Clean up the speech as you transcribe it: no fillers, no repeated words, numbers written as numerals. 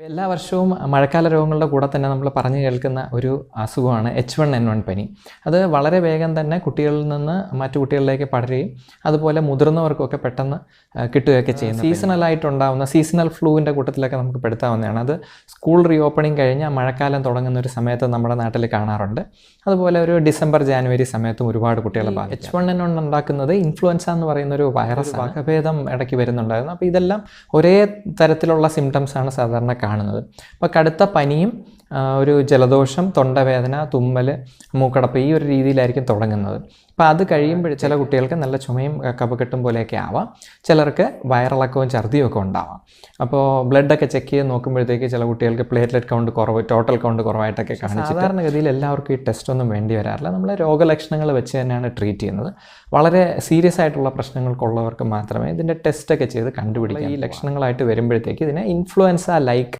എല്ലാ വർഷവും മഴക്കാല രോഗങ്ങളുടെ കൂടെ തന്നെ നമ്മൾ പറഞ്ഞു കേൾക്കുന്ന ഒരു അസുഖമാണ് H1N1 പനി. അത് വളരെ വേഗം തന്നെ കുട്ടികളിൽ നിന്ന് മറ്റു കുട്ടികളിലേക്ക് പടരുകയും അതുപോലെ മുതിർന്നവർക്കൊക്കെ പെട്ടെന്ന് കിട്ടുകയൊക്കെ ചെയ്യുന്നു. സീസണലായിട്ടുണ്ടാകുന്ന സീസണൽ ഫ്ലൂവിൻ്റെ കൂട്ടത്തിലൊക്കെ നമുക്ക് പെടുത്താവുന്നതാണ്. അത് സ്കൂൾ റീഓപ്പണിങ് കഴിഞ്ഞ് മഴക്കാലം തുടങ്ങുന്ന ഒരു സമയത്ത് നമ്മുടെ നാട്ടിൽ കാണാറുണ്ട്. അതുപോലെ ഒരു ഡിസംബർ ജാനുവരി സമയത്തും ഒരുപാട് കുട്ടികളെ ബാധിക്കും. H1N1 ഉണ്ടാക്കുന്നത് ഇൻഫ്ലുവൻസ എന്ന് പറയുന്ന ഒരു വൈറസ് വകഭേദം ഇടയ്ക്ക് വരുന്നുണ്ടായിരുന്നു. അപ്പോൾ ഇതെല്ലാം ഒരേ തരത്തിലുള്ള സിംറ്റംസാണ് സാധാരണ കാണുന്നത്. അപ്പോൾ കടുത്ത പനിയും ഒരു ജലദോഷം, തൊണ്ടവേദന, തുമ്മൽ, മൂക്കടപ്പ് ഈ ഒരു രീതിയിലായിരിക്കും തുടങ്ങുന്നത്. അപ്പോൾ അത് കഴിയുമ്പോൾ ചില കുട്ടികൾക്ക് നല്ല ചുമയും കഫക്കെട്ടും പോലെയൊക്കെ ആവാം. ചിലർക്ക് വയറിളക്കവും ഛർദിയും ഒക്കെ ഉണ്ടാവാം. അപ്പോൾ ബ്ലഡൊക്കെ ചെക്ക് ചെയ്ത് നോക്കുമ്പോഴത്തേക്ക് ചില കുട്ടികൾക്ക് പ്ലേറ്റ്ലെറ്റ് കൗണ്ട് കുറവ്, ടോട്ടൽ കൗണ്ട് കുറവായിട്ടൊക്കെ കാണിച്ചു. സാധാരണഗതിയിൽ എല്ലാവർക്കും ഈ ടെസ്റ്റ് ഒന്നും വേണ്ടി വരാറില്ല. നമ്മൾ രോഗലക്ഷണങ്ങൾ വെച്ച് തന്നെയാണ് ട്രീറ്റ് ചെയ്യുന്നത്. വളരെ സീരിയസ് ആയിട്ടുള്ള പ്രശ്നങ്ങൾക്കുള്ളവർക്ക് മാത്രമേ ഇതിൻ്റെ ടെസ്റ്റൊക്കെ ചെയ്ത് കണ്ടുപിടിക്കുക. ഈ ലക്ഷണങ്ങളായിട്ട് വരുമ്പോഴത്തേക്ക് ഇതിനെ ഇൻഫ്ലുവൻസ ലൈക്ക്